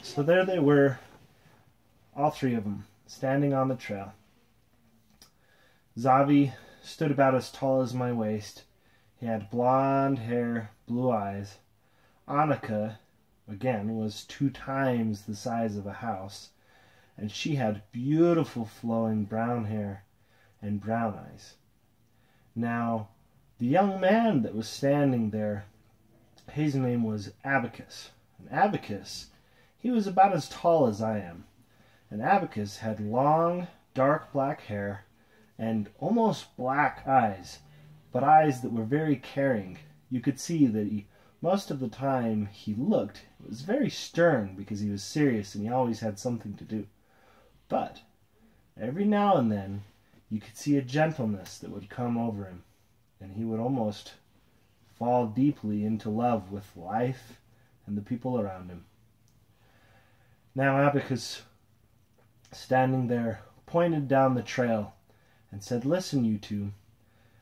So there they were, all three of them, standing on the trail. Xavi stood about as tall as my waist. He had blonde hair, blue eyes. Anika, again, was 2 times the size of a house, and she had beautiful flowing brown hair and brown eyes. Now, the young man that was standing there, his name was Abacus. And Abacus, he was about as tall as I am. And Abacus had long, dark black hair and almost black eyes, but eyes that were very caring. You could see that most of the time he looked, it was very stern because he was serious and he always had something to do. But every now and then you could see a gentleness that would come over him, and he would almost fall deeply into love with life and the people around him. Now Abacus, standing there, pointed down the trail and said, "Listen, you two,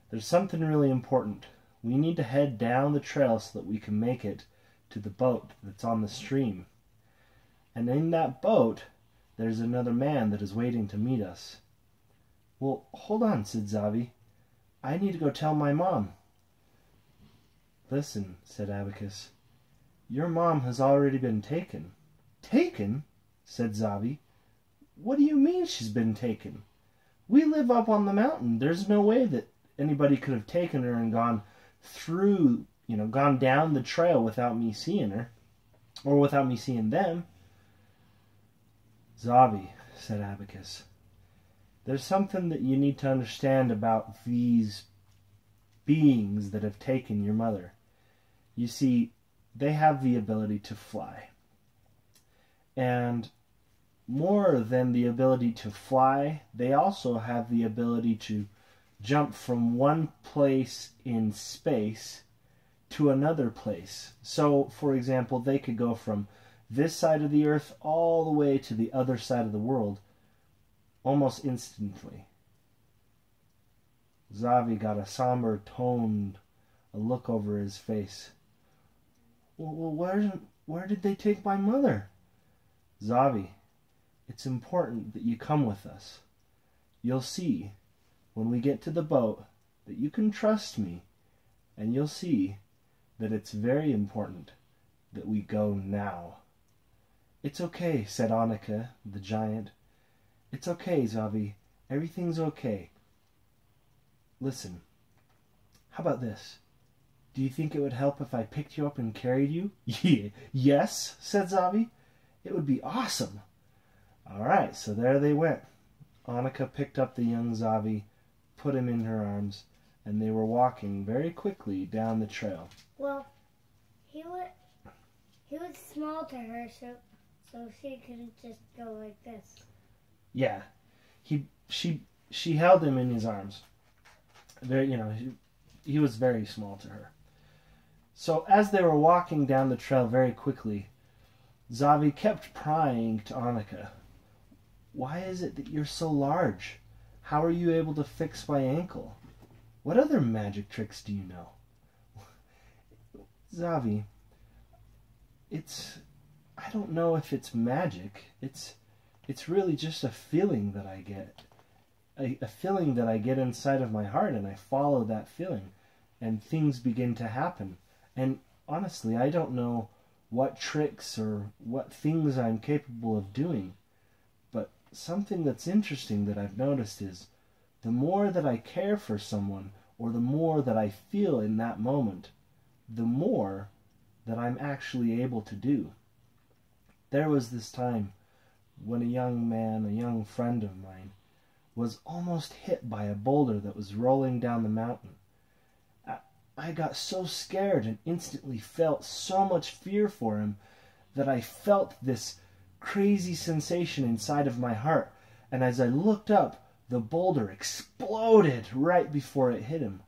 there's something really important. We need to head down the trail so that we can make it to the boat that's on the stream. And in that boat, there's another man that is waiting to meet us." "Well, hold on," said Xavi. "I need to go tell my mom." "Listen," said Abacus. "Your mom has already been taken." "Taken?" said Xavi. "What do you mean she's been taken? We live up on the mountain. There's no way that anybody could have taken her and gone through, gone down the trail without me seeing her, or without me seeing them." "Xavi," said Abacus, "there's something that you need to understand about these beings that have taken your mother. You see, they have the ability to fly. And more than the ability to fly, they also have the ability to jump from one place in space to another place. So, for example, they could go from this side of the earth all the way to the other side of the world almost instantly." Xavi got a somber tone, a look over his face. "Well, where did they take my mother?" "Xavi, it's important that you come with us. You'll see, when we get to the boat, that you can trust me, and you'll see that it's very important that we go now." "It's okay," said Anika, the giant. "It's okay, Xavi. Everything's okay. Listen, how about this? Do you think it would help if I picked you up and carried you?" "Yes," said Xavi. "It would be awesome." All right, so there they went. Anika picked up the young Xavi, put him in her arms, and they were walking very quickly down the trail. Well, he was small to her, so she couldn't just go like this. Yeah, she held him in his arms. Very, he was very small to her. So as they were walking down the trail very quickly, Xavi kept prying to Anika. "Why is it that you're so large? How are you able to fix my ankle? What other magic tricks do you know?" "Xavi, I don't know if it's magic. It's really just a feeling that I get. A feeling that I get inside of my heart, and I follow that feeling, and things begin to happen. And honestly, I don't know what tricks or what things I'm capable of doing. But something that's interesting that I've noticed is the more that I care for someone, or the more that I feel in that moment, the more that I'm actually able to do. There was this time when a young friend of mine, was almost hit by a boulder that was rolling down the mountain. I got so scared and instantly felt so much fear for him that I felt this crazy sensation inside of my heart, and as I looked up, the boulder exploded right before it hit him.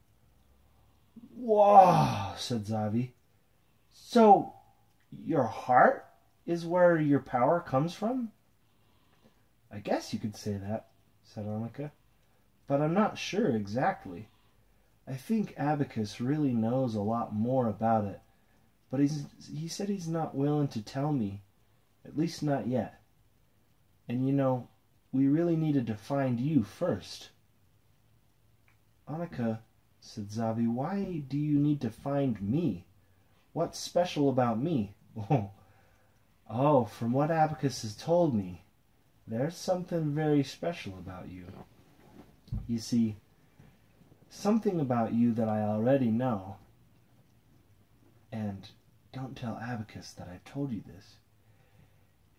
"Whoa," said Xavi. "So, your heart is where your power comes from?" "I guess you could say that," said Anika, "but I'm not sure exactly. I think Abacus really knows a lot more about it, but he said he's not willing to tell me At least not yet. And you know, we really needed to find you first. Anika, said Xavi, why do you need to find me? What's special about me? Oh, from what Abacus has told me, there's something very special about you. You see, something about you that I already know, and don't tell Abacus that I've told you this,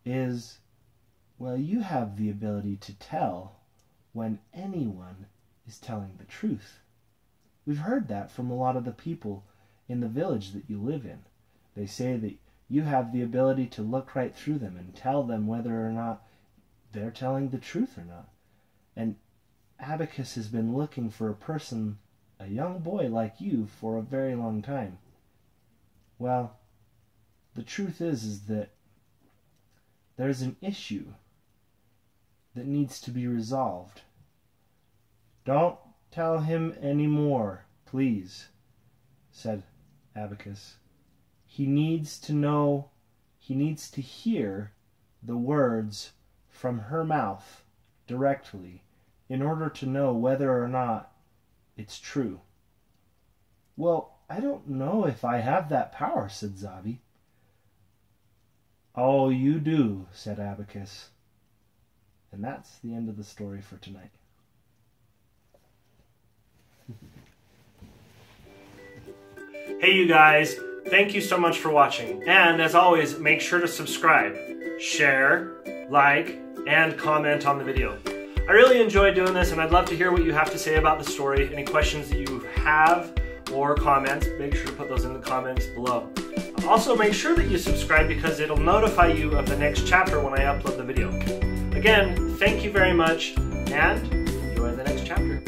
is, well, you have the ability to tell when anyone is telling the truth. We've heard that from a lot of the people in the village that you live in. They say that you have the ability to look right through them and tell them whether or not they're telling the truth or not. And Abacus has been looking for a person, a young boy like you, for a very long time. Well, the truth is that there's an issue that needs to be resolved. Don't tell him any more, please, said Abacus. He needs to know, he needs to hear the words from her mouth directly in order to know whether or not it's true. Well, I don't know if I have that power, said Xavi. Oh, you do, said Abacus. And that's the end of the story for tonight. Hey you guys, thank you so much for watching. And as always, make sure to subscribe, share, like, and comment on the video. I really enjoy doing this and I'd love to hear what you have to say about the story. Any questions that you have or comments, make sure to put those in the comments below. Also make sure that you subscribe because it'll notify you of the next chapter when I upload the video. Again, thank you very much and enjoy the next chapter.